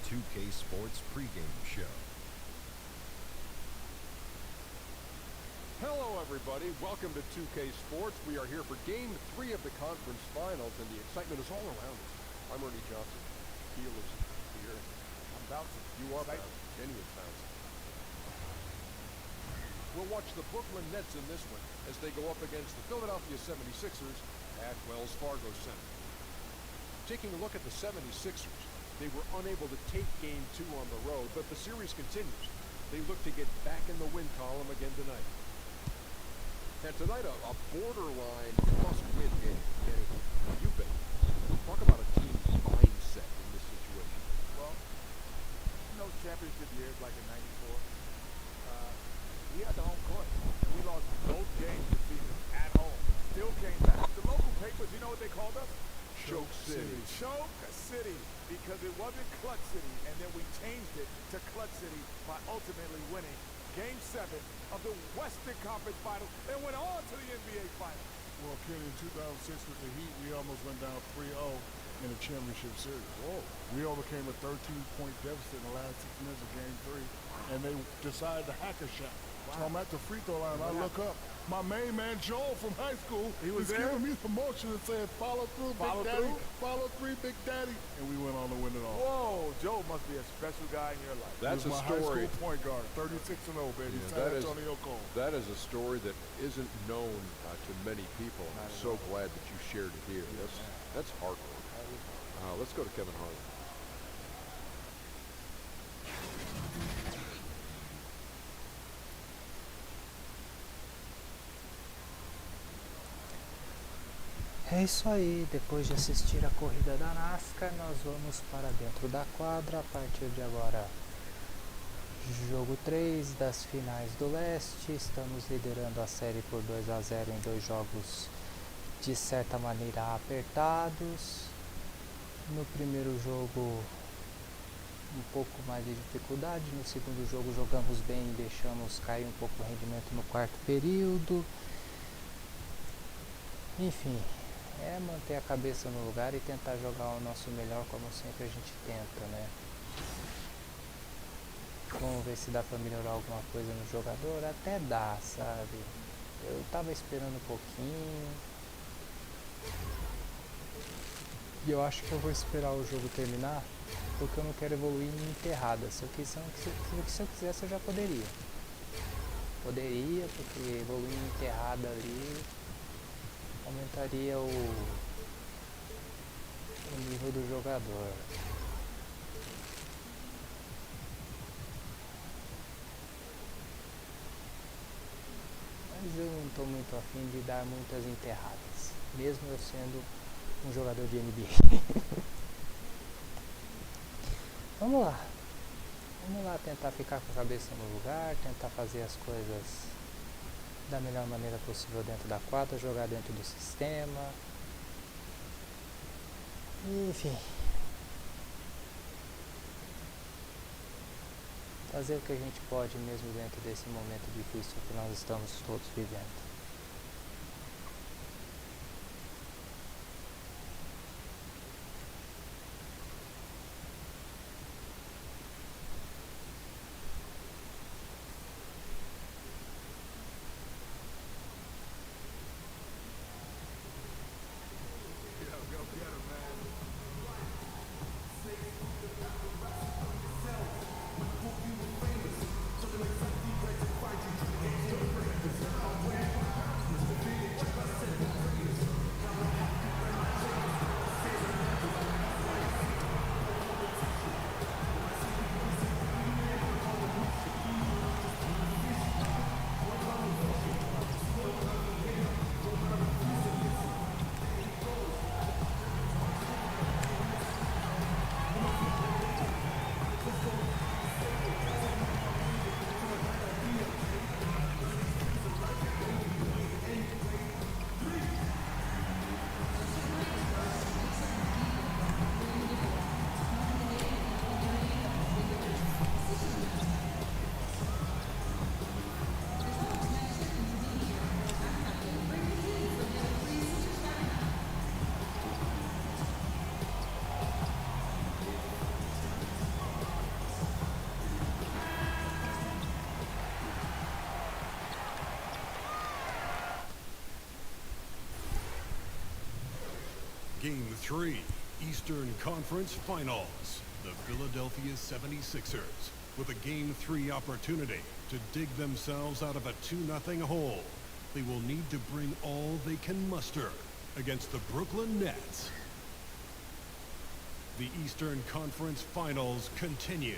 2K Sports pregame show. Hello, everybody. Welcome to 2K Sports. We are here for Game 3 of the conference finals, and the excitement is all around us. I'm Ernie Johnson. Keel is here. I'm bouncing. You are bouncing. Jenny is bouncing. We'll watch the Brooklyn Nets in this one as they go up against the Philadelphia 76ers at Wells Fargo Center. Taking a look at the 76ers, they were unable to take Game 2 on the road, but the series continues. They look to get back in the win column again tonight. And tonight, a borderline must-win game. Kenny, you bet. Talk about a team's mindset in this situation. Well, championship years like in '94. We had the home court, and we lost both games this season at home. Still came back. The local papers, you know what they called us? Choke City. Choke City, because it wasn't Clutch City, and then we changed it to Clutch City by ultimately winning Game 7 of the Western Conference Finals and went on to the NBA Finals. Well, Kenny, in 2006 with the Heat, we almost went down 3-0 in the championship series. Whoa. We overcame a 13-point deficit in the last 6 minutes of Game 3, and they decided to hack a shot. Wow. So I'm at the free throw line, and I look up. My main man, Joel, from high school, he was giving me the motion and saying, follow through, Big Daddy, follow through, Big Daddy. And we went on to win it all. Whoa, Joel must be a special guy in your life. That's a my story. High school point guard, 36-0, baby. Yeah, San Antonio Cole. That is a story that isn't known to many people. I'm so glad that you shared it here. That's hardcore. Let's go to Kevin Harlan. É isso aí, depois de assistir a corrida da NASCAR, nós vamos para dentro da quadra a partir de agora. Jogo 3 das finais do leste, estamos liderando a série por 2-0 em 2 jogos de certa maneira apertados. No primeiro jogo um pouco mais de dificuldade, no segundo jogo jogamos bem e deixamos cair um pouco o rendimento no quarto período. Enfim, é manter a cabeça no lugar e tentar jogar o nosso melhor, como sempre a gente tenta, né? Vamos ver se dá pra melhorar alguma coisa no jogador. Até dá, sabe? Eu tava esperando um pouquinho. E eu acho que eu vou esperar o jogo terminar, porque eu não quero evoluir em enterrada. Se eu quisesse eu já poderia. Poderia, porque evoluir em enterrada ali aumentaria o nível do jogador. Mas eu não estou muito afim de dar muitas enterradas, mesmo eu sendo um jogador de NBA. Vamos lá tentar ficar com a cabeça no lugar, tentar fazer as coisas da melhor maneira possível dentro da quadra, jogar dentro do sistema. Enfim, fazer o que a gente pode mesmo dentro desse momento difícil que nós estamos todos vivendo. Game 3, Eastern Conference Finals. The Philadelphia 76ers with a Game 3 opportunity to dig themselves out of a 2-0 hole. They will need to bring all they can muster against the Brooklyn Nets. The Eastern Conference Finals continue.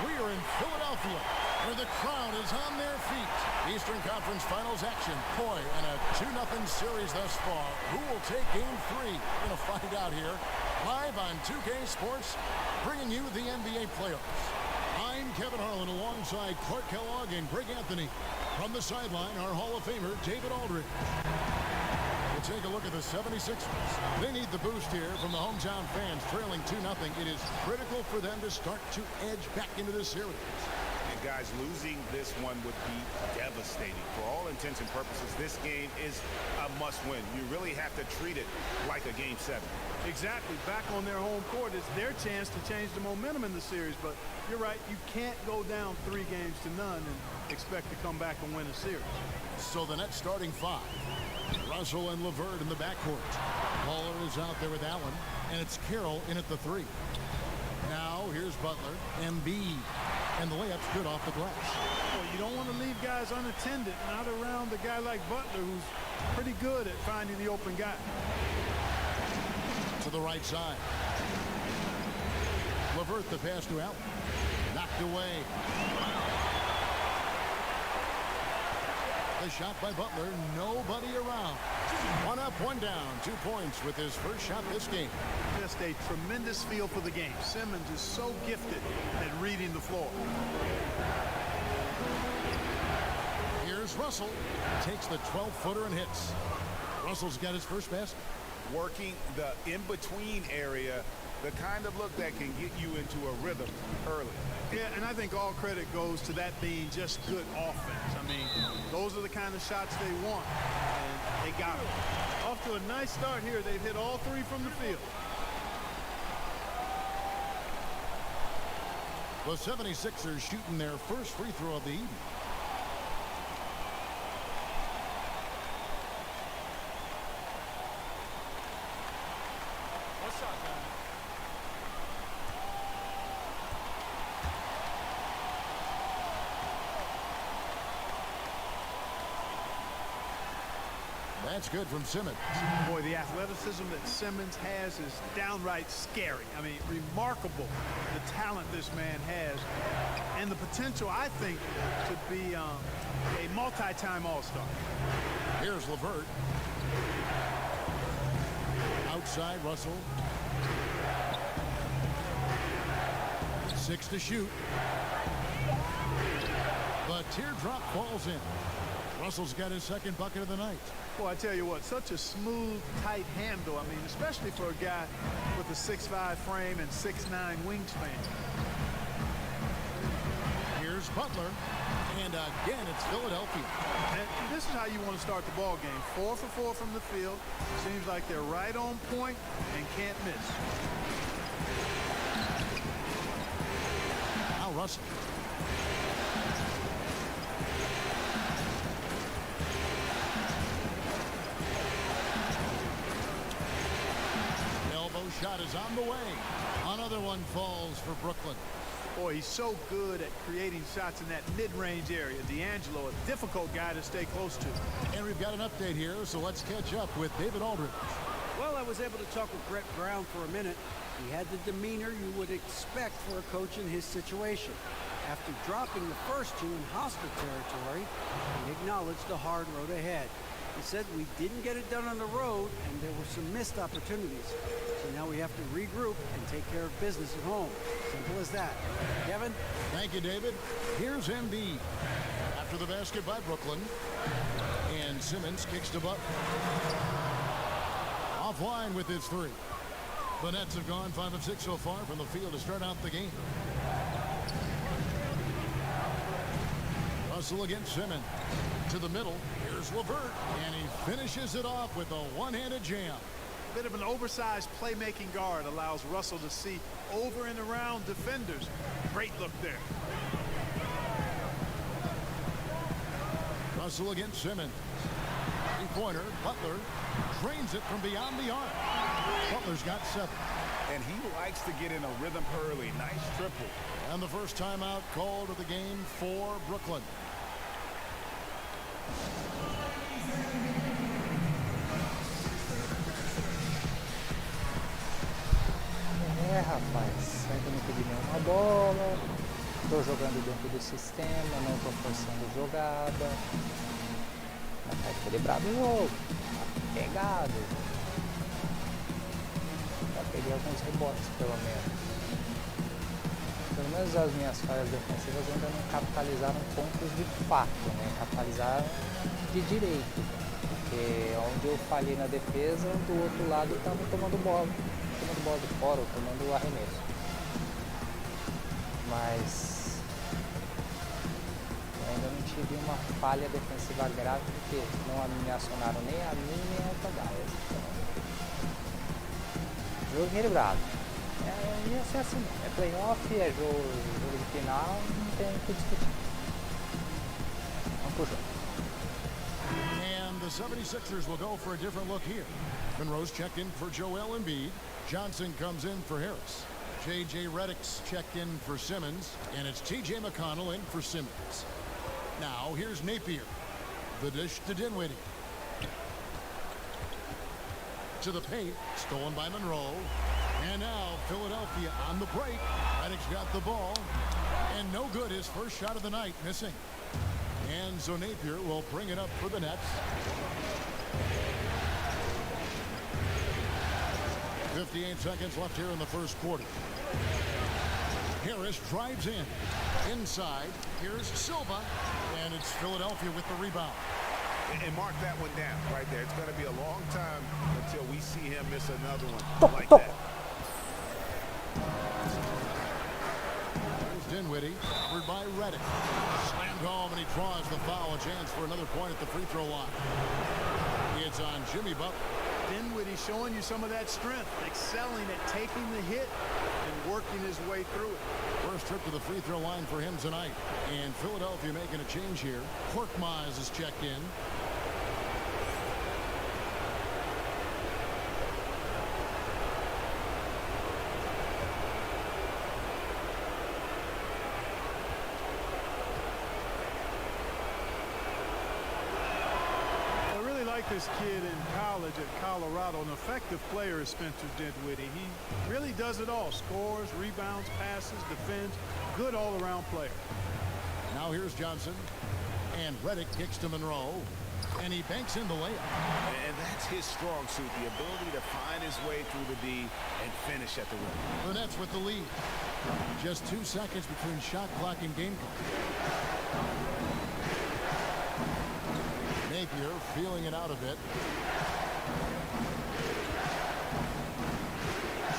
We are in Philadelphia, where the crowd is on their feet. Eastern Conference Finals action. Boy, and a 2-0 series thus far. Who will take Game 3? We're going to find out here, live on 2K Sports, bringing you the NBA playoffs. I'm Kevin Harlan alongside Clark Kellogg and Greg Anthony. From the sideline, our Hall of Famer, David Aldridge. We'll take a look at the 76ers. They need the boost here from the hometown fans, trailing 2-0. It is critical for them to start to edge back into this series. And guys, losing this one would be devastating. For all intents and purposes, this game is a must-win. You really have to treat it like a Game 7. Exactly. Back on their home court is their chance to change the momentum in the series. But you're right, you can't go down 3 games to none and expect to come back and win a series. So the Nets starting 5. Russell and LeVert in the backcourt. Waller is out there with Allen, and it's Carroll in at the 3. Now here's Butler, Embiid, and the layup's good off the glass. Well, you don't want to leave guys unattended, not around a guy like Butler, who's pretty good at finding the open guy. To the right side. LeVert the pass to Allen. Knocked away. The shot by Butler, nobody around. 1 up, 1 down, 2 points with his first shot this game. Just a tremendous feel for the game. Simmons is so gifted at reading the floor. Here's Russell. Takes the 12-footer and hits. Russell's got his first basket. Working the in-between area, the kind of look that can get you into a rhythm early. Yeah, and I think all credit goes to that being just good offense. I mean, those are the kind of shots they want, and they got them. Off to a nice start here. They've hit all 3 from the field. The 76ers shooting their first free throw of the evening. That's good from Simmons. Boy, the athleticism that Simmons has is downright scary. I mean, remarkable the talent this man has and the potential, I think, to be a multi-time All-Star. Here's LeVert. Outside, Russell. 6 to shoot. The teardrop falls in. Russell's got his second bucket of the night. Boy, I tell you what, such a smooth, tight handle. I mean, especially for a guy with a 6'5" frame and 6'9" wingspan. Here's Butler. And again, it's Philadelphia. And this is how you want to start the ball game. 4 for 4 from the field. Seems like they're right on point and can't miss. Now Russell. Shot is on the way. Another one falls for Brooklyn. Boy, he's so good at creating shots in that mid-range area. D'Angelo, a difficult guy to stay close to. And we've got an update here, so let's catch up with David Aldridge. Well, I was able to talk with Brett Brown for a minute. He had the demeanor you would expect for a coach in his situation. After dropping the first 2 in hostile territory, he acknowledged the hard road ahead. He said we didn't get it done on the road, and there were some missed opportunities. So now we have to regroup and take care of business at home. Simple as that. Kevin? Thank you, David. Here's Embiid. After the basket by Brooklyn. And Simmons kicks to Butler. Offline with his 3. The Nets have gone 5 of 6 so far from the field to start out the game. Russell against Simmons. To the middle. Here's LeVert. And he finishes it off with a one-handed jam. A bit of an oversized playmaking guard allows Russell to see over and around defenders. Great look there. Russell against Simmons. three-pointer. Butler drains it from beyond the arc. Butler's got 7. And he likes to get in a rhythm early. Nice triple. And the first timeout called of the game for Brooklyn. Rapaz, ainda não pedi nenhuma bola, tô jogando dentro do sistema, não tô forçando jogada, mas tá equilibrado o jogo, tá pegado, já peguei alguns rebotes pelo menos as minhas falhas defensivas ainda não capitalizaram pontos de fato, né? Capitalizaram de direito, porque onde eu falhei na defesa, do outro lado estava tomando bola de fora ou tomando o arremesso. Mas eu ainda não tive uma falha defensiva grave porque não me acionaram nem a mim nem a Tadaias. Então, jogo equilibrado. Ia ser assim, é playoff, é jogo de final, não tem o que discutir. Vamos pro jogo. And the 76ers will go for a different look here. Monroe's checked in for Joel Embiid. Johnson comes in for Harris. J.J. Redick's checked in for Simmons. And it's T.J. McConnell in for Simmons. Now here's Napier. The dish to Dinwiddie. To the paint. Stolen by Monroe. And now Philadelphia on the break. Redick's got the ball. And no good. His first shot of the night missing. And so Napier will bring it up for the Nets. 58 seconds left here in the first quarter. Harris drives in. Inside. Here's Silva. And it's Philadelphia with the rebound. And mark that one down right there. It's going to be a long time until we see him miss another one like that. Here's Dinwiddie. Covered by Redick. Slammed home, and he draws the foul. A chance for another point at the free throw line. It's on Jimmy Butler. Dinwiddie showing you some of that strength, excelling at taking the hit and working his way through it. First trip to the free throw line for him tonight. And Philadelphia making a change here. Korkmaz is checked in. This kid in college at Colorado, an effective player is Spencer Dinwiddie. He really does it all. Scores, rebounds, passes, defends. Good all-around player. Now here's Johnson. And Redick kicks to Monroe. And he banks in the layup. And that's his strong suit, the ability to find his way through the D and finish at the rim. The Nets with the lead. Just 2 seconds between shot clock and game clock. Napier feeling it out a bit.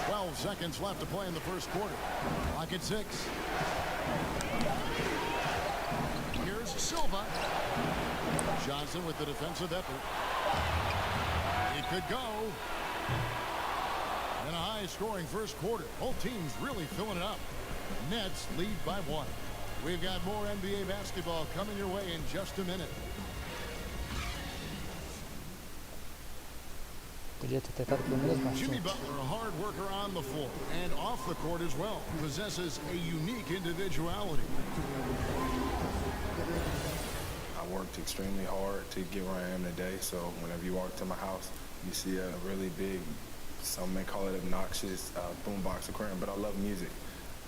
12 seconds left to play in the first quarter. Clock at 6. Here's Silva. Johnson with the defensive effort. He could go. And a high-scoring first quarter. Both teams really filling it up. Nets lead by 1. We've got more NBA basketball coming your way in just a minute. Jimmy Butler, a hard worker on the floor and off the court as well, possesses a unique individuality. I worked extremely hard to get where I am today, so whenever you walk to my house, you see a really big, some may call it obnoxious boombox aquarium, but I love music.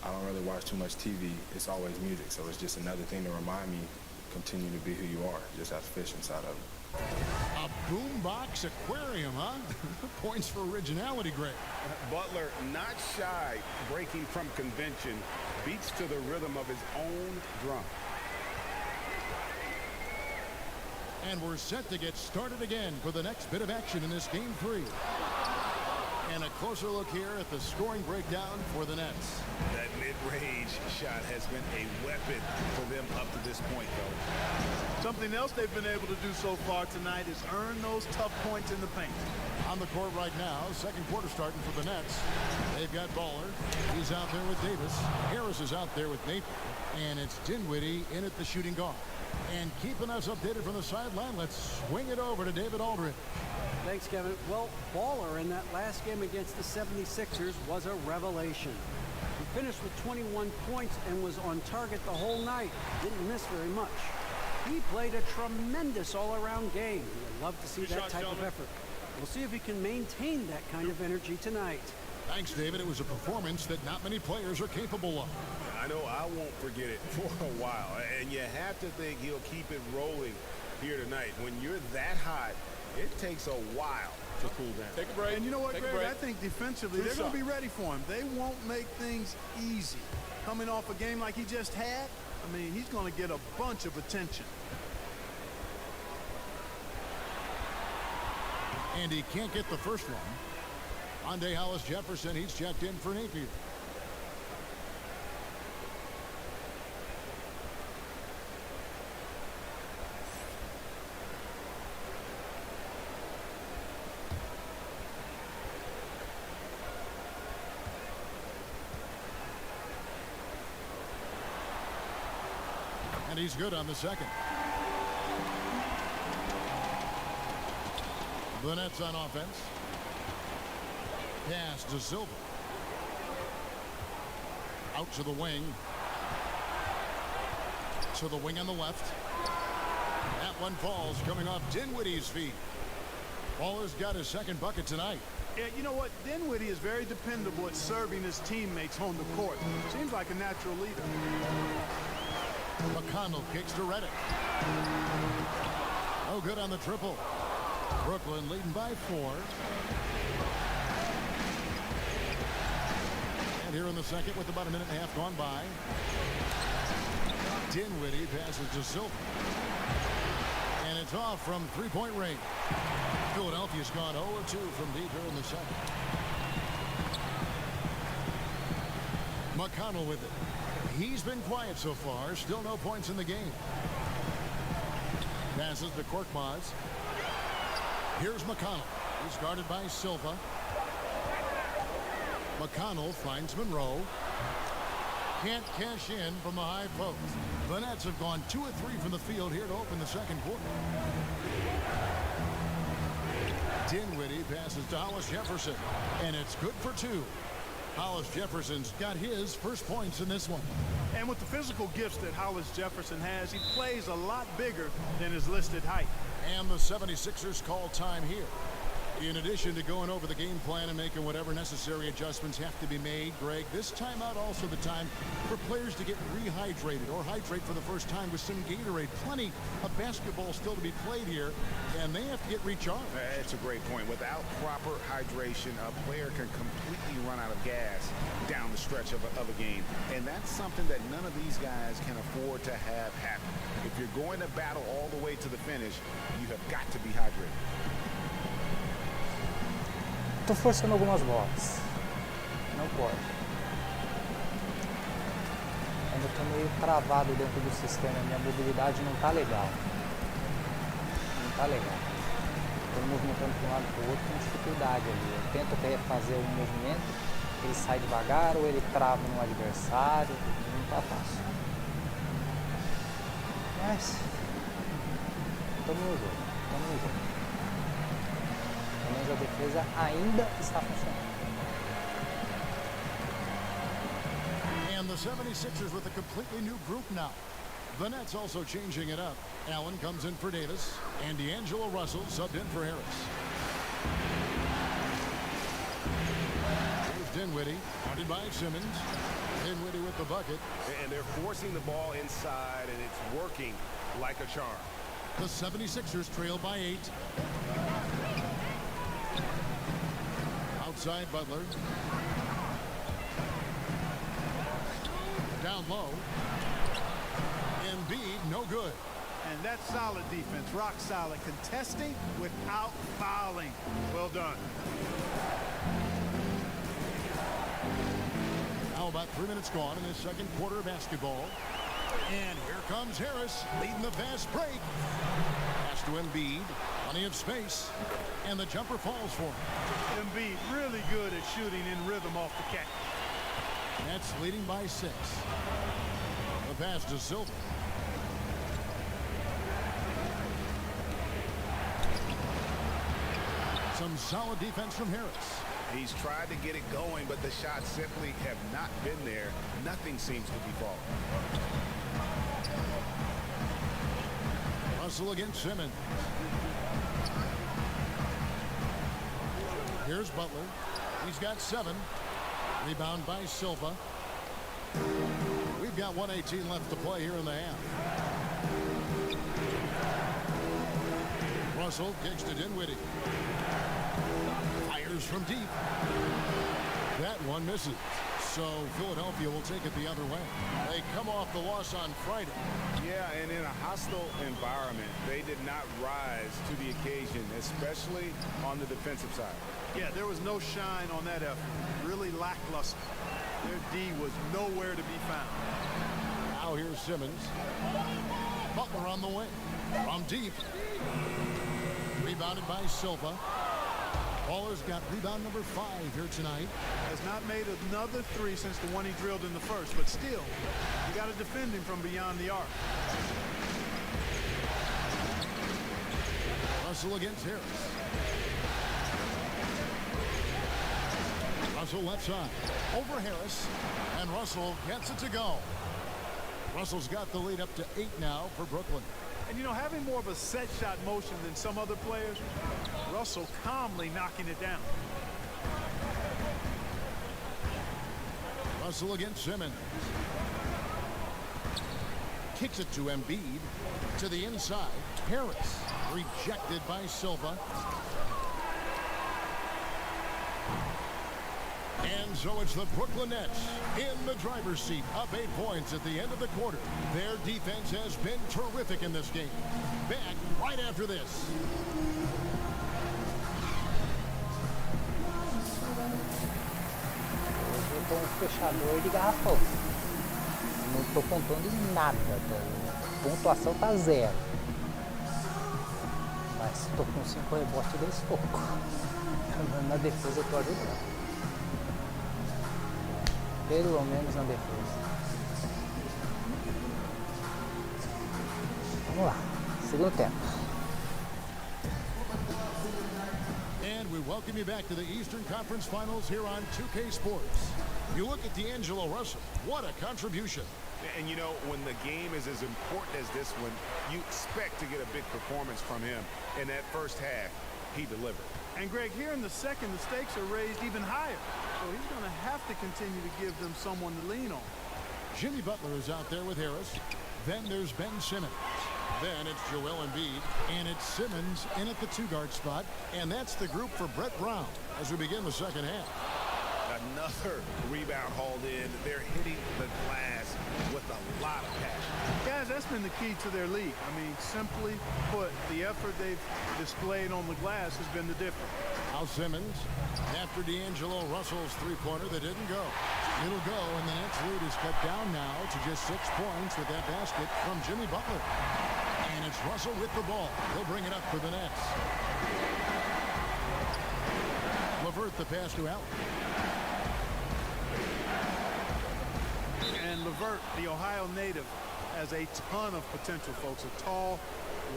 I don't really watch too much TV. It's always music, so it's just another thing to remind me, continue to be who you are, just have fish inside of it. A boombox aquarium, huh? Points for originality, Greg. Butler, not shy, breaking from convention, beats to the rhythm of his own drum. And we're set to get started again for the next bit of action in this game 3. And a closer look here at the scoring breakdown for the Nets. That mid-range shot has been a weapon for them up to this point, though. Something else they've been able to do so far tonight is earn those tough points in the paint. On the court right now, second quarter starting for the Nets. They've got Baller. He's out there with Davis. Harris is out there with Napier. And it's Dinwiddie in at the shooting guard. And keeping us updated from the sideline, let's swing it over to David Aldridge. Thanks, Kevin. Well, Baller in that last game against the 76ers was a revelation. He finished with 21 points and was on target the whole night. Didn't miss very much. He played a tremendous all-around game. You'd love to see that type of effort. We'll see if he can maintain that kind of energy tonight. Thanks, David. It was a performance that not many players are capable of. I know I won't forget it for a while. And you have to think he'll keep it rolling here tonight. When you're that hot, it takes a while to cool down. Take a break. And you know what, Greg? I think defensively, they're going to be ready for him. They won't make things easy. Coming off a game like he just had, I mean, he's going to get a bunch of attention. And he can't get the first one. Andre Hollis-Jefferson, he's checked in for Napier. And he's good on the second. The Nets on offense. Pass to Silva. Out to the wing. To the wing on the left. That one falls coming off Dinwiddie's feet. Baller's got his second bucket tonight. Yeah, you know what? Dinwiddie is very dependable at serving his teammates on the court. Seems like a natural leader. McConnell kicks to Reddick. No good on the triple. Brooklyn leading by 4. And here in the second with about a minute and a half gone by. Dinwiddie passes to Silva. And it's off from three-point range. Philadelphia's gone 0-2 from deep here in the second. McConnell with it. He's been quiet so far. Still no points in the game. Passes to Korkmaz. Here's McConnell. He's guarded by Silva. McConnell finds Monroe. Can't cash in from the high post. The Nets have gone 2 of 3 from the field here to open the second quarter. Dinwiddie passes to Hollis-Jefferson. And it's good for 2. Hollis-Jefferson's got his first points in this one. And with the physical gifts that Hollis-Jefferson has, he plays a lot bigger than his listed height. And the 76ers call time here. In addition to going over the game plan and making whatever necessary adjustments have to be made, Greg, this timeout also the time for players to get rehydrated or hydrate for the first time with some Gatorade. Plenty of basketball still to be played here, and they have to get recharged. That's a great point. Without proper hydration, a player can completely run out of gas down the stretch of a game. And that's something that none of these guys can afford to have happen. If you're going to battle all the way to the finish, you have got to be hydrated. Tô forçando algumas bolas. Não pode. Ainda tô meio travado dentro do sistema. Minha mobilidade não tá legal. Não tá legal. Tô me movimentando de um lado para o outro com dificuldade ali. Eu tento refazer um movimento, ele sai devagar ou ele trava no adversário. Não tá fácil. Mas estamos no jogo. Estamos no jogo. Pelo menos a defesa ainda está funcionando. And the 76ers with a completely new group now. The Nets also changing it up. Allen comes in for Davis, and D'Angelo Russell subbed in for Harris. Here's Dinwiddie, guarded by Simmons. Dinwiddie with the bucket. And they're forcing the ball inside, and it's working like a charm. The 76ers trail by 8. Outside Butler. Down low. Embiid, no good. And that's solid defense, rock solid, contesting without fouling. Well done. Now about 3 minutes gone in this second quarter of basketball. And here comes Harris leading the fast break. Pass to Embiid. Plenty of space. And the jumper falls for him. Embiid really good at shooting in rhythm off the catch. Nets leading by 6. The pass to Silva. Some solid defense from Harris. He's tried to get it going, but the shots simply have not been there. Nothing seems to be falling. Russell against Simmons. Here's Butler. He's got 7. Rebound by Silva. We've got 1:18 left to play here in the half. Russell kicks to Dinwiddie. Fires from deep. That one misses. So Philadelphia will take it the other way. They come off the loss on Friday. Yeah, and in a hostile environment, they did not rise to the occasion, especially on the defensive side. Yeah, there was no shine on that effort. Really lackluster. Their D was nowhere to be found. Now here's Simmons. Butler on the wing. From deep. Rebounded by Silva. Baller's got rebound number 5 here tonight. Has not made another 3 since the one he drilled in the first, but still, you got to defend him from beyond the arc. Russell against Harris. Russell left side. Over Harris. And Russell gets it to go. Russell's got the lead up to 8 now for Brooklyn. And, you know, having more of a set shot motion than some other players, Russell calmly knocking it down. Russell against Simmons. Kicks it to Embiid. To the inside. Harris. Rejected by Silva. And so it's the Brooklyn Nets in the driver's seat, up 8 points at the end of the quarter. Their defense has been terrific in this game. Back right after this. Hoje eu tô um fechador de garrafão. Não tô contando nada. A pontuação tá 0. Mas tô com 5 rebotes e 2 tocos. Na defesa eu tô ajudando. Pelo menos na defesa. Vamos lá. Segundo tempo. And we welcome you back to the Eastern Conference Finals here on 2K Sports. You look at D'Angelo Russell. What a contribution. And, you know, when the game is as important as this one, you expect to get a big performance from him. In that first half, he delivered. And, Greg, here in the second, the stakes are raised even higher. So he's going to have to continue to give them someone to lean on. Jimmy Butler is out there with Harris. Then there's Ben Simmons. Then it's Joel Embiid. And it's Simmons in at the 2-guard spot. And that's the group for Brett Brown as we begin the second half. Another rebound hauled in. They're hitting the glass with a lot of passion. Guys, that's been the key to their lead. I mean, simply put, the effort they've displayed on the glass has been the difference. Now Simmons, after D'Angelo Russell's 3-pointer that didn't go. It'll go, and the Nets lead is cut down now to just 6 points with that basket from Jimmy Butler. And it's Russell with the ball. He'll bring it up for the Nets. LeVert the pass to Allen. And LeVert, the Ohio native, has a ton of potential, folks. A tall,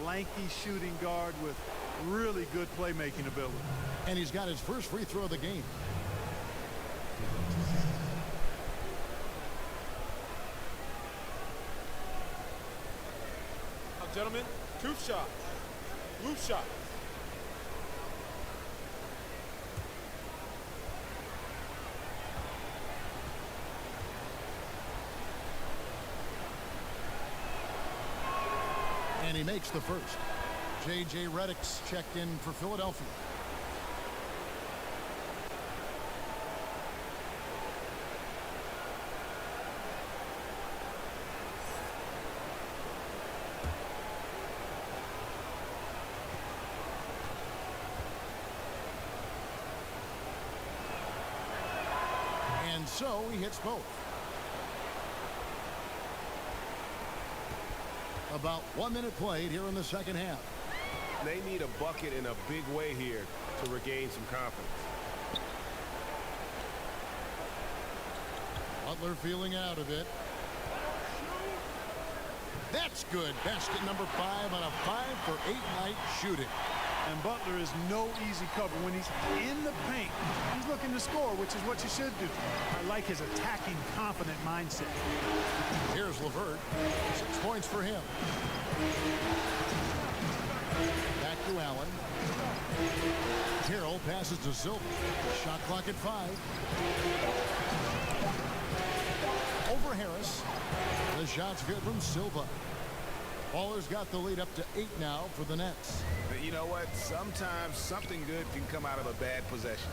lanky shooting guard with really good playmaking ability. And he's got his first free throw of the game. Now, gentlemen, 2 shots. Loose shot. And he makes the first. J.J. Redick's checked in for Philadelphia. And so he hits both. About 1 minute played here in the second half. They need a bucket in a big way here to regain some confidence. Butler feeling out of it. That's good. Basket number 5 on a 5-for-8 night shooting. And Butler is no easy cover. When he's in the paint, he's looking to score, which is what you should do. I like his attacking, confident mindset. Here's LeVert. 6 points for him. Back to Allen. Carroll passes to Silva. Shot clock at 5. Over Harris. The shot's good from Silva. Baller's got the lead up to 8 now for the Nets. But you know what? Sometimes something good can come out of a bad possession.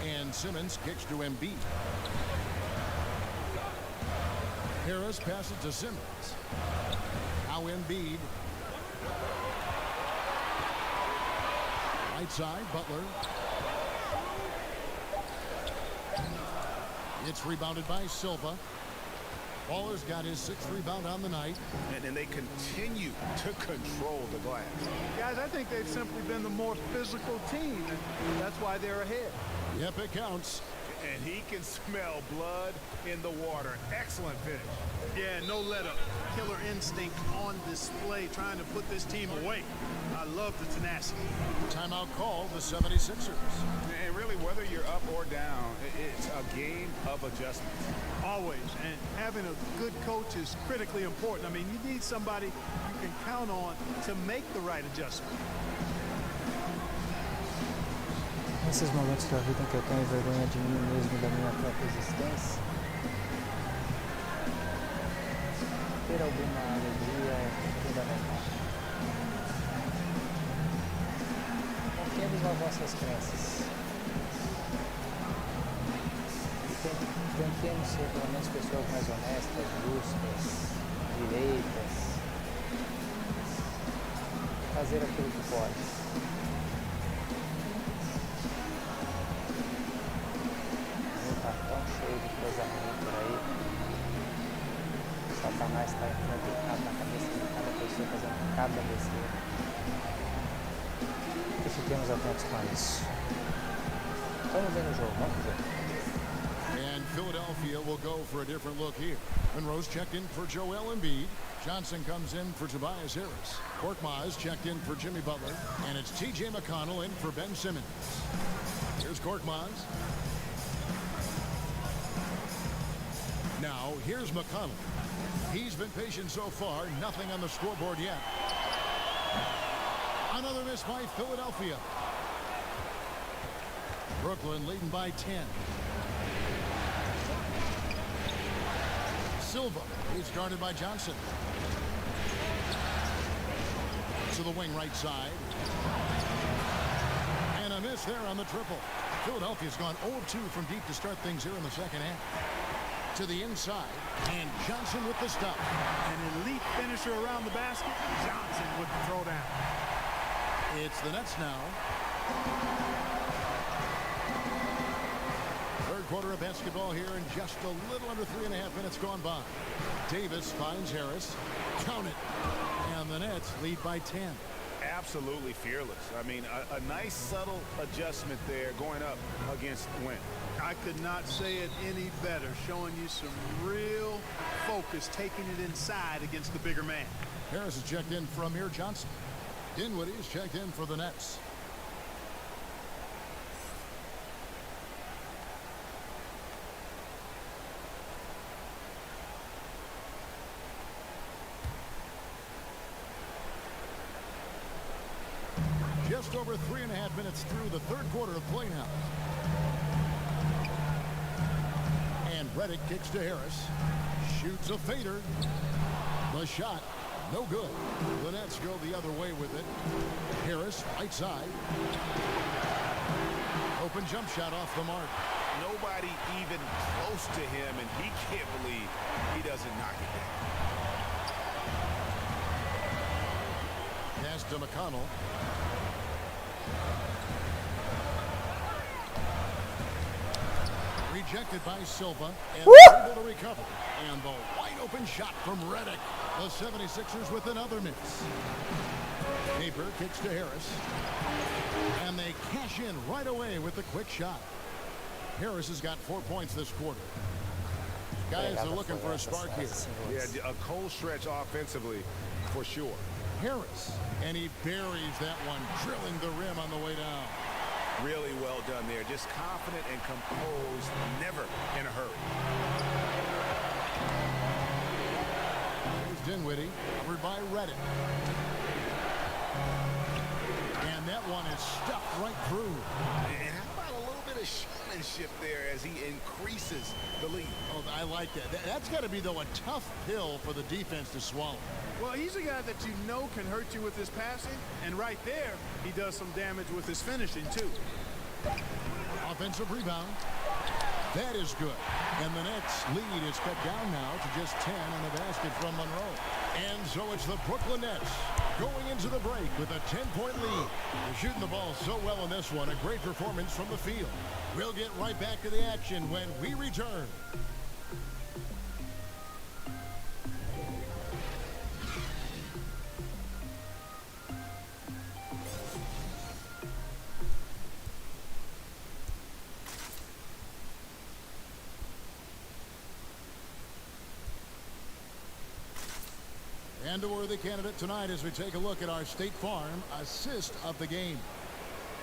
And Simmons kicks to Embiid. Harris passes to Simmons. Now Embiid. Right side, Butler. It's rebounded by Silva. Baller's got his 6th rebound on the night. And then they continue to control the glass. Guys, I think they've simply been the more physical team, and that's why they're ahead. Yep, it counts. And he can smell blood in the water. Excellent finish. Yeah, no let up. Killer instinct on display, trying to put this team away. I love the tenacity. Timeout called the 76ers. And really, whether you're up or down, it's a game of adjustments. Always. And having a good coach is critically important. I mean, you need somebody you can count on to make the right adjustment. Nesses momentos da vida em que eu tenho vergonha de mim mesmo e da minha própria existência, ter alguma alegria é fundamental. Confiemos nas nossas crenças. E tentemos ser pelo menos pessoas mais honestas, justas, direitas. Fazer aquilo que pode. Tão cheio de coisa ruim por aí. Satanás está entrando na cabeça de cada pessoa, fazendo cada besteira. E fiquemos atentos com isso. Vamos ver no jogo, vamos ver. And Philadelphia will go for a different look here. Monroe's checked in for Joel Embiid. Johnson comes in for Tobias Harris. Korkmaz checked in for Jimmy Butler. And it's T.J. McConnell in for Ben Simmons. Here's Korkmaz. Now, here's McConnell. He's been patient so far. Nothing on the scoreboard yet. Another miss by Philadelphia. Brooklyn leading by 10. Silva is guarded by Johnson. To the wing right side. And a miss there on the triple. Philadelphia's gone 0-2 from deep to start things here in the second half. To the inside, and Johnson with the stop. An elite finisher around the basket. Johnson with the throwdown. It's the Nets now. Third quarter of basketball here, and just a little under 3.5 minutes gone by. Davis finds Harris. Count it. And the Nets lead by 10. Absolutely fearless. I mean, a nice subtle adjustment there going up against Wynn. I could not say it any better, showing you some real focus, taking it inside against the bigger man. Harris is checked in for Amir Johnson. Dinwiddie is checked in for the Nets. Just over 3.5 minutes through the third quarter of play now. And Redick kicks to Harris. Shoots a fader. The shot, no good. The Nets go the other way with it. Harris, right side. Open jump shot off the mark. Nobody even close to him, and he can't believe he doesn't knock it down. Pass to McConnell. Rejected by Silva, and able to recover. And the wide open shot from Redick. The 76ers with another miss. Napier kicks to Harris. And they cash in right away with the quick shot. Harris has got 4 points this quarter. Guys are looking for a spark here. Yeah, a cold stretch offensively for sure. Harris, and he buries that one, drilling the rim on the way down. Really well done there. Just confident and composed, never in a hurry. Here's Dinwiddie, covered by Reddick. And that one is stuffed right through. And how about a little bit of showmanship there as he increases the lead? Oh, I like that. That's got to be, though, a tough pill for the defense to swallow. Well, he's a guy that you know can hurt you with his passing, and right there, he does some damage with his finishing, too. Offensive rebound. That is good. And the Nets' lead is cut down now to just 10 on the basket from Monroe. And so it's the Brooklyn Nets going into the break with a 10-point lead. They're shooting the ball so well in this one. A great performance from the field. We'll get right back to the action when we return. And a worthy candidate tonight as we take a look at our State Farm assist of the game.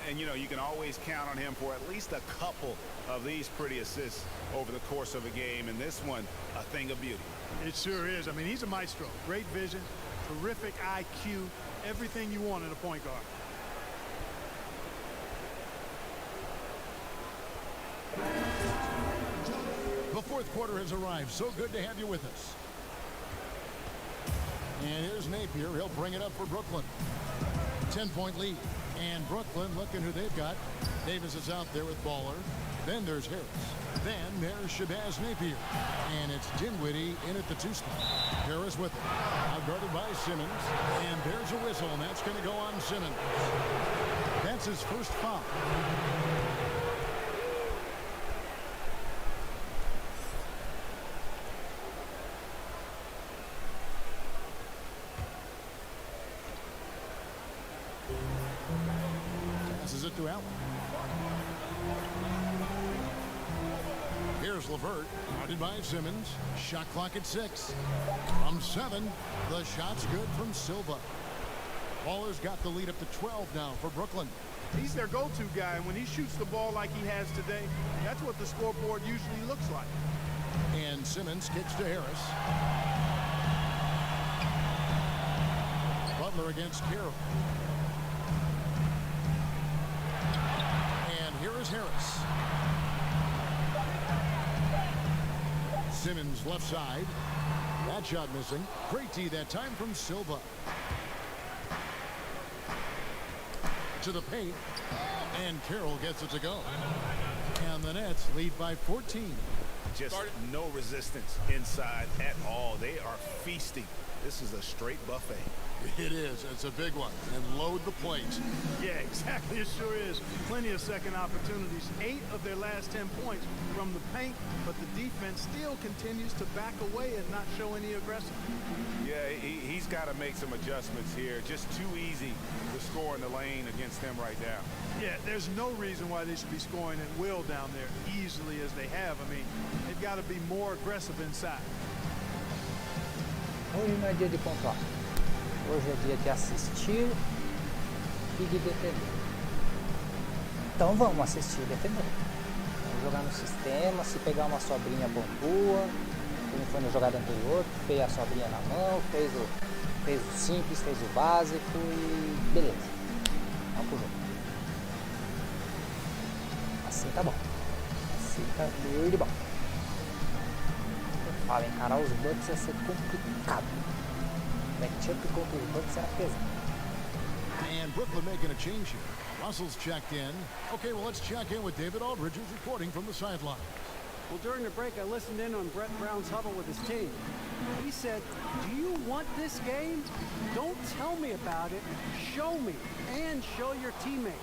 And, you know, you can always count on him for at least a couple of these pretty assists over the course of a game. And this one, a thing of beauty. It sure is. I mean, he's a maestro. Great vision, terrific IQ, everything you want in a point guard. The fourth quarter has arrived. So good to have you with us. And here's Napier. He'll bring it up for Brooklyn. 10-point lead. And Brooklyn, looking who they've got. Davis is out there with Baller. Then there's Harris. Then there's Shabazz Napier. And it's Dinwiddie in at the 2-spot. Harris with it. Outguarded by Simmons. And there's a whistle, and that's going to go on Simmons. That's his first foul. To Allen. Here's LeVert, guarded by Simmons. Shot clock at 6. From 7, the shot's good from Silva. Baller's got the lead up to 12 now for Brooklyn. He's their go-to guy, and when he shoots the ball like he has today, that's what the scoreboard usually looks like. And Simmons kicks to Harris. Butler against Carroll. Here is Harris. Simmons left side. That shot missing. Great tee that time from Silva. To the paint. And Carroll gets it to go. And the Nets lead by 14. Just no resistance inside at all. They are feasting. This is a straight buffet. It is. It's a big one. And load the plate. Yeah, exactly. It sure is. Plenty of second opportunities. 8 of their last 10 points from the paint, but the defense still continues to back away and not show any aggression. Yeah, he's got to make some adjustments here. Just too easy to score in the lane against them right now. Yeah, there's no reason why they should be scoring at will down there easily as they have. I mean, they've got to be more aggressive inside. Hoje não é dia de pontuar. Hoje é dia de assistir e de defender. Então vamos assistir e defender. Vamos jogar no sistema, se pegar uma sobrinha pontua, como foi na jogada anterior, fez a sobrinha na mão, fez o simples, fez o básico e beleza. Vamos pro jogo. Assim tá bom. Assim tá meio de bom. Eu falo, encarar os Bucks ia ser complicado. Matchup contra os Bucks era pesado. And Brooklyn making a change here. Russell's checked in. Okay, well, let's check in with David Aldridge, who's reporting from the sideline. Well, during the break, I listened in on Brett Brown's huddle with his team. He said, do you want this game? Don't tell me about it. Show me and show your teammates.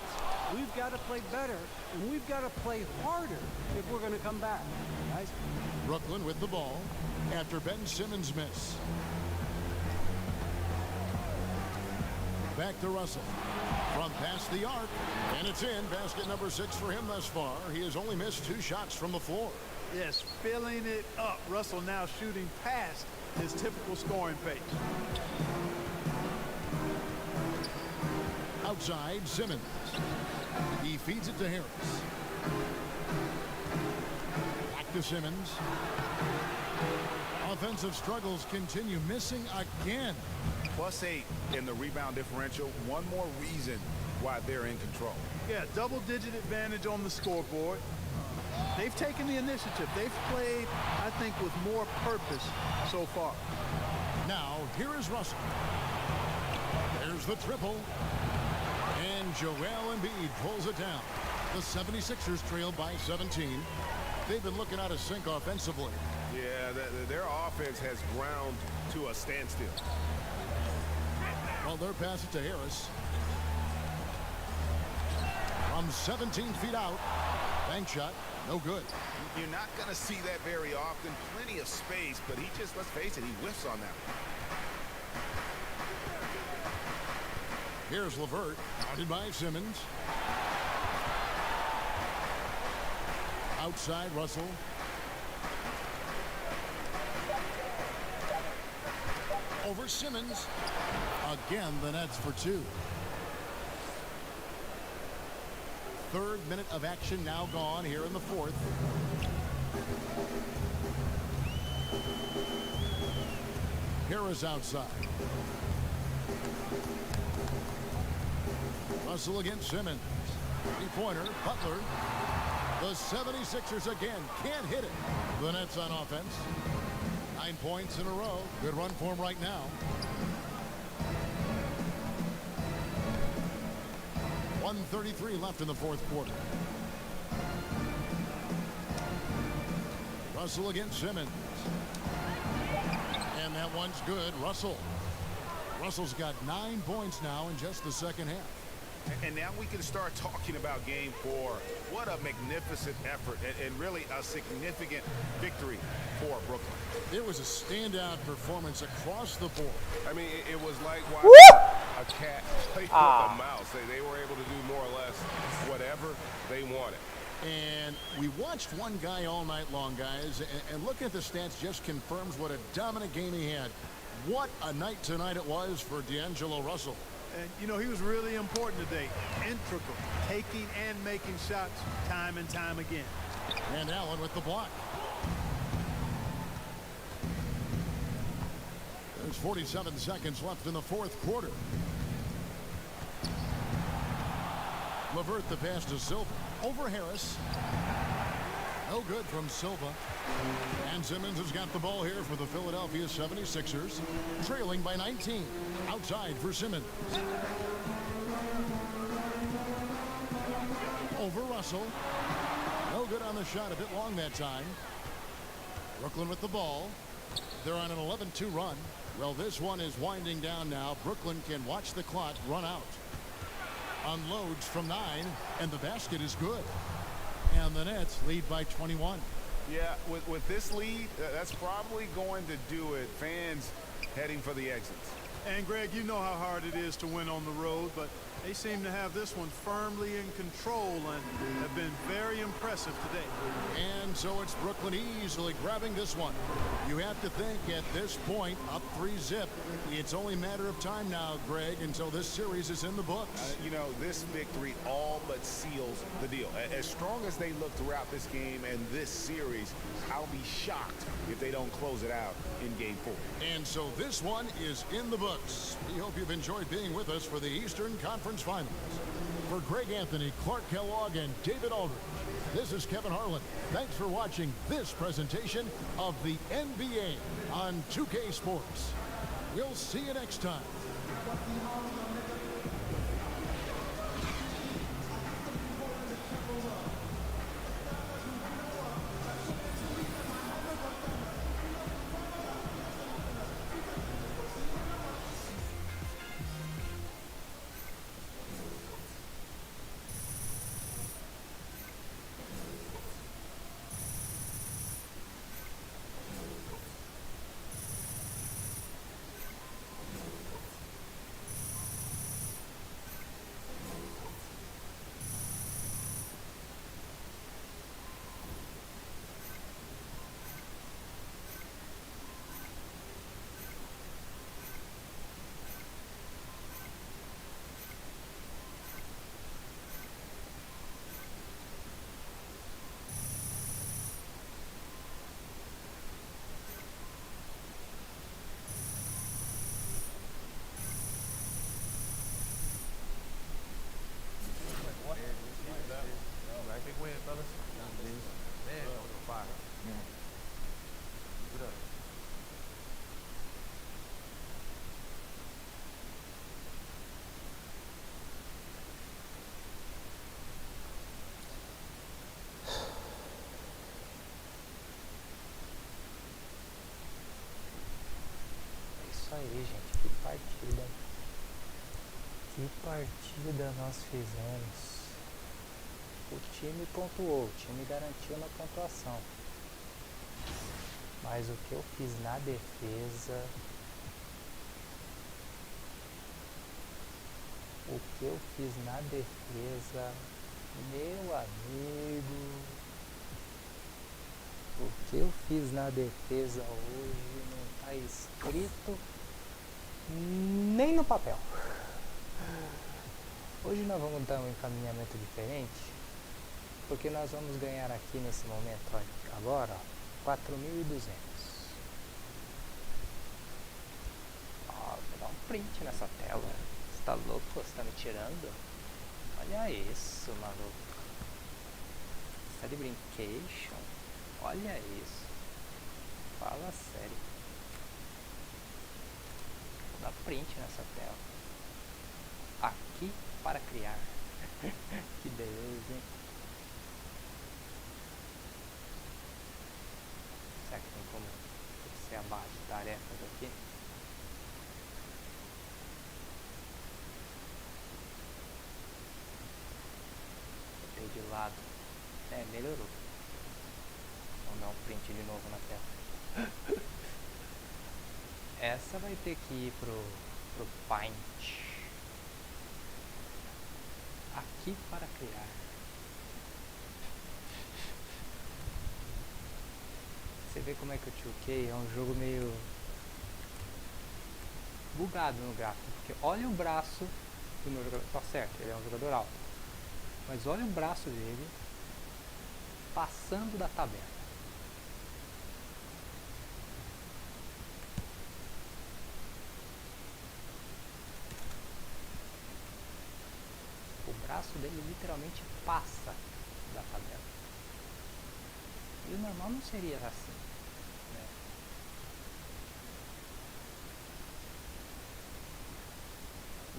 We've got to play better, and we've got to play harder if we're going to come back. Guys? Brooklyn with the ball after Ben Simmons' miss. Back to Russell. From past the arc. And it's in. Basket number 6 for him thus far. He has only missed 2 shots from the floor. Yes, filling it up. Russell now shooting past his typical scoring pace. Outside, Simmons. He feeds it to Harris. Back to Simmons. Offensive struggles continue. Missing again. +8 in the rebound differential. One more reason why they're in control. Yeah, double-digit advantage on the scoreboard. They've taken the initiative. They've played, I think, with more purpose so far. Now, here is Russell. There's the triple. And Joel Embiid pulls it down. The 76ers trail by 17. They've been looking out of sync offensively. Yeah, their offense has ground to a standstill. Well, they're passing to Harris. From 17 feet out. Bank shot. No good. You're not going to see that very often. Plenty of space, but he just, let's face it, he whiffs on that one. Here's LeVert, guarded by Simmons. Outside, Russell. Over Simmons. Again, the Nets for 2. Third minute of action now gone here in the fourth. Harris outside. Russell against Simmons. Three-pointer, Butler. The 76ers again can't hit it. The Nets on offense. 9 points in a row. Good run for him right now. 1:33 left in the fourth quarter. Russell against Simmons. And that one's good. Russell's got 9 points now in just the second half. And now we can start talking about game 4. What a magnificent effort and really a significant victory for Brooklyn. It was a standout performance across the board. I mean, it was like watching a cat play with a mouse. They were able to do more or less whatever they wanted. And we watched one guy all night long, guys, and looking at the stats just confirms what a dominant game he had. What a night tonight it was for D'Angelo Russell. And, you know, he was really important today. Integral. Taking and making shots time and time again. And Allen with the block. There's 47 seconds left in the fourth quarter. LeVert the pass to Silva. Over Harris. No good from Silva. And Simmons has got the ball here for the Philadelphia 76ers. Trailing by 19. Outside for Simmons. Over Russell. No good on the shot. A bit long that time. Brooklyn with the ball. They're on an 11-2 run. Well, this one is winding down now. Brooklyn can watch the clock run out. Unloads from 9, and the basket is good. And the Nets lead by 21. Yeah, with this lead, that's probably going to do it. Fans heading for the exits. And, Greg, you know how hard it is to win on the road, but they seem to have this one firmly in control and have been very impressive today. And so it's Brooklyn easily grabbing this one. You have to think at this point, up 3-zip. It's only a matter of time now, Greg, until this series is in the books. You know, this victory all but seals the deal. As strong as they look throughout this game and this series, I'll be shocked if they don't close it out in game 4. And so this one is in the books. We hope you've enjoyed being with us for the Eastern Conference Finals. For Greg Anthony, Clark Kellogg, and David Aldridge, this is Kevin Harlan. Thanks for watching this presentation of the NBA on 2K Sports. We'll see you next time. Que partida nós fizemos. O time pontuou, o time garantiu na pontuação. Mas o que eu fiz na defesa... Meu amigo... O que eu fiz na defesa hoje não tá escrito nem no papel. Hoje nós vamos dar um encaminhamento diferente, porque nós vamos ganhar aqui nesse momento, ó, agora, ó, 4.200. Ó, vou dar um print nessa tela. Você tá louco? Você tá me tirando? Olha isso, maluco. Você tá de brincation? Olha isso. Fala sério. Vou dar print nessa tela. Aqui para criar. Que beleza, hein? Será que tem como ser a barra de tarefas aqui? Botei de lado. É, melhorou. Vamos dar um print de novo na tela. Essa vai ter que ir pro Paint. Aqui para criar. Você vê como é que o 2K é um jogo meio bugado no gráfico, porque olha o braço do meu jogador, tá certo, ele é um jogador alto, mas olha o braço dele passando da tabela. O braço dele literalmente passa da tabela. E o normal não seria assim, né?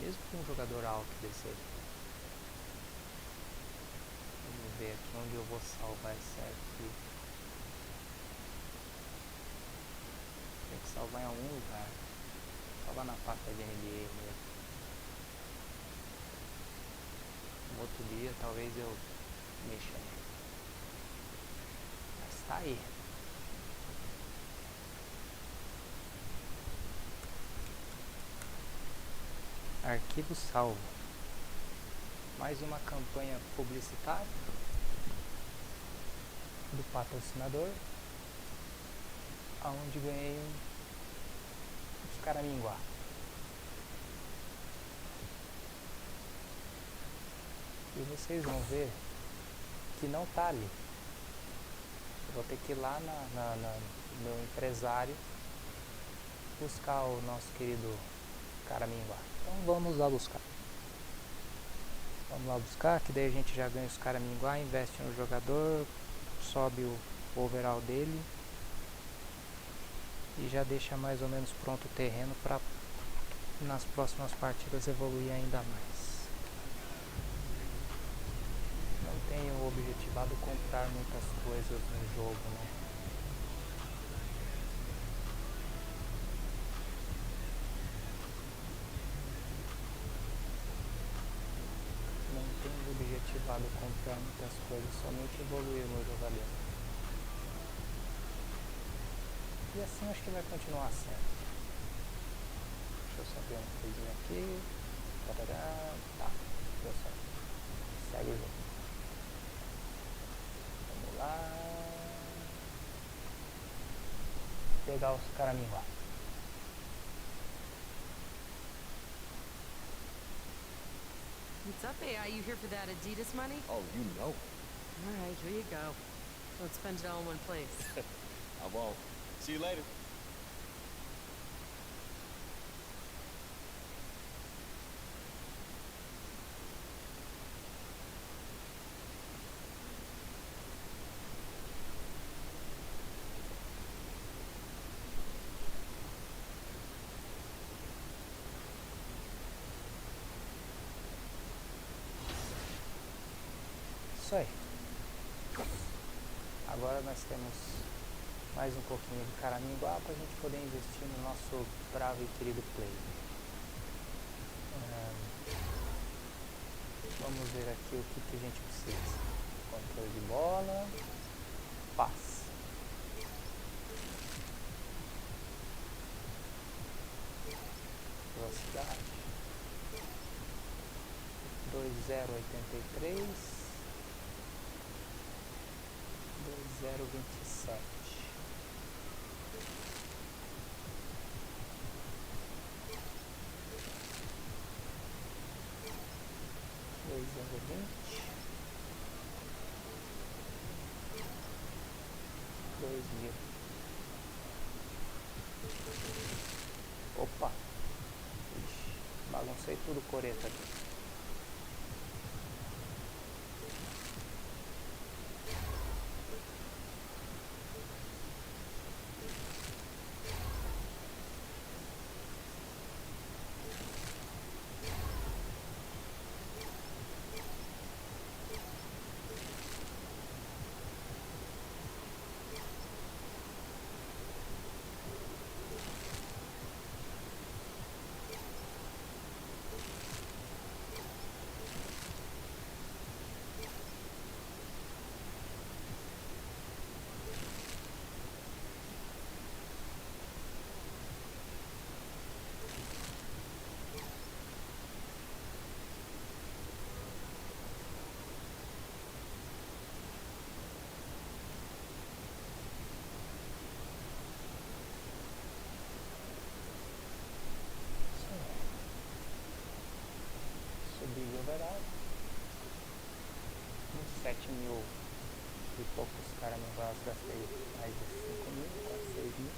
Mesmo com um jogador alto desse aí. Vamos ver aqui onde eu vou salvar esse arquivo. Tem que salvar em algum lugar. Salvar na pasta de NBA mesmo. No outro dia talvez eu mexa nele. Mas tá aí. Arquivo salvo. Mais uma campanha publicitária do patrocinador, aonde ganhei uns caraminguá. E vocês vão ver que não tá ali. Eu vou ter que ir lá no empresário buscar o nosso querido caraminguá. Então vamos lá buscar. Vamos lá buscar, que daí a gente já ganha os caraminguá, investe no jogador, sobe o overall dele e já deixa mais ou menos pronto o terreno para nas próximas partidas evoluir ainda mais. Não tenho objetivado comprar muitas coisas no jogo, né? Objetivado comprar muitas coisas, somente evoluir o meu jogador. E assim acho que vai continuar sendo. Deixa eu só ver uma coisinha aqui. Tarará. Tá, deu certo. Segue o jogo. Vamos lá. Pegar os caraminguá. What's up, AI? You here for that Adidas money? Oh, you know. All right, here you go. Don't spend it all in one place. I won't. See you later. Isso aí. Agora nós temos mais um pouquinho de caraminguá para a gente poder investir no nosso bravo e querido play. Vamos ver aqui o que a gente precisa. Controle de bola. Passe. Velocidade. 2083. 2027. Opa! Ixi, baguncei tudo coreta aqui. Uns 7.000 e poucos caramelos, gastei mais de 5.000, quase 6.000.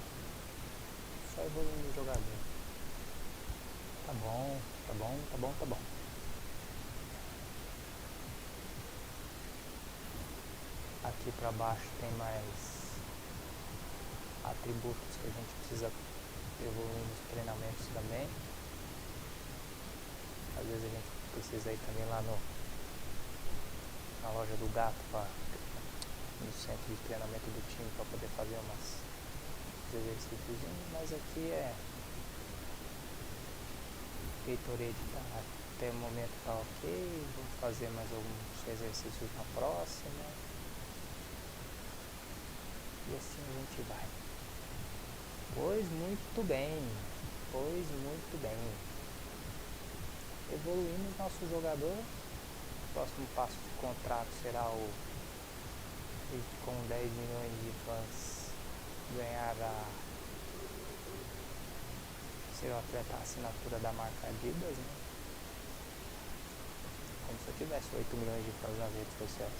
Só evoluindo o jogador. Tá bom, tá bom, tá bom, tá bom. Aqui pra baixo tem mais atributos que a gente precisa evoluir nos treinamentos também. Às vezes a gente precisa ir também lá na loja do gato, no centro de treinamento do time, para poder fazer uns exercícios, mas aqui é Gatorade, tá? Até o momento tá ok, vou fazer mais alguns exercícios na próxima, e assim a gente vai. Pois muito bem, evoluindo nosso jogador. O próximo passo de contrato será com 10 milhões de fãs ganhar ser o atleta a assinatura da marca Adidas, né? Como se eu tivesse 8 milhões de fãs nas redes sociais.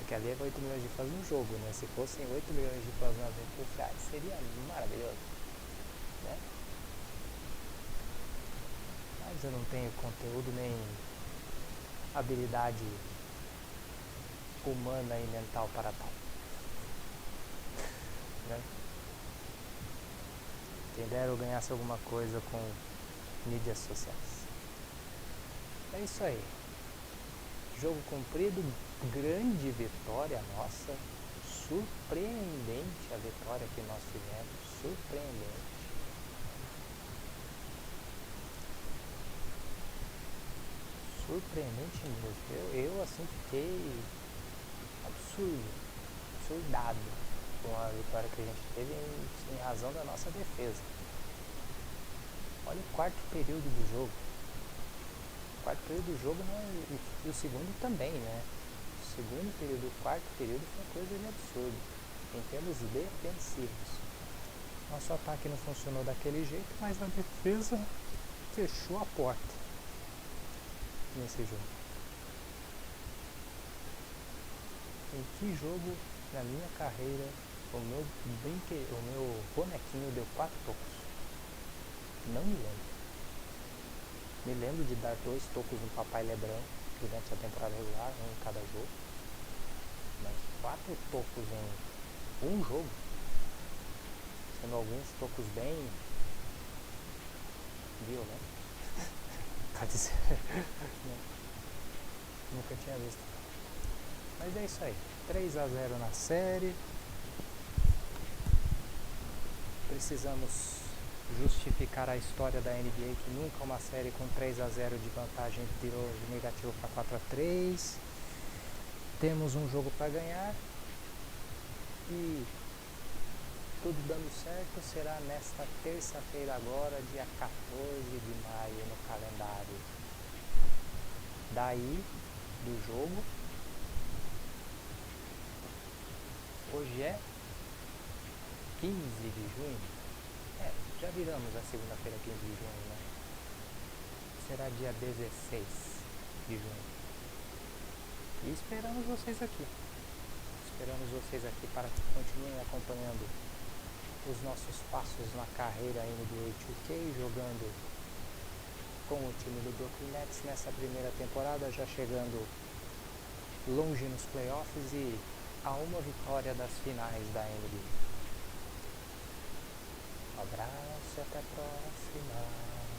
Que ali é 8 milhões de fãs no jogo, né? Se fossem 8 milhões de fãs nas redes sociais, seria maravilhoso, né? Mas eu não tenho conteúdo nem habilidade humana e mental para tal, né? Quem dera eu ganhasse alguma coisa com mídias sociais. É isso aí. Jogo cumprido, grande vitória nossa. Surpreendente a vitória que nós tivemos. Surpreendente. Surpreendente mesmo. Eu assim fiquei absurdado com a vitória que a gente teve em razão da nossa defesa. Olha o quarto período do jogo. O quarto período do jogo, né, e o segundo também, né? O segundo período, o quarto período foi coisa de absurdo em termos defensivos. Nosso ataque não funcionou daquele jeito, mas a defesa fechou a porta nesse jogo. Em que jogo na minha carreira o meu bonequinho deu 4 tocos? Não me lembro. Me lembro de dar 2 tocos no Papai Lebrão durante a temporada regular, um em cada jogo. Mas 4 tocos em um jogo, sendo alguns tocos bem violentos. Pode ser. Nunca tinha visto. Mas é isso aí. 3-0 na série. Precisamos justificar a história da NBA, que nunca uma série com 3-0 de vantagem virou de negativo para 4-3. Temos um jogo para ganhar e tudo dando certo será nesta terça-feira agora, dia 14 de maio no calendário. Daí, do jogo, hoje é 15 de junho. Já viramos a segunda-feira 15 de junho, né? Será dia 16 de junho. E esperamos vocês aqui. Esperamos vocês aqui para que continuem acompanhando os nossos passos na carreira NBA 2K, jogando com o time do Brooklyn Nets nessa primeira temporada, já chegando longe nos playoffs e a uma vitória das finais da NBA. Um abraço e até a próxima.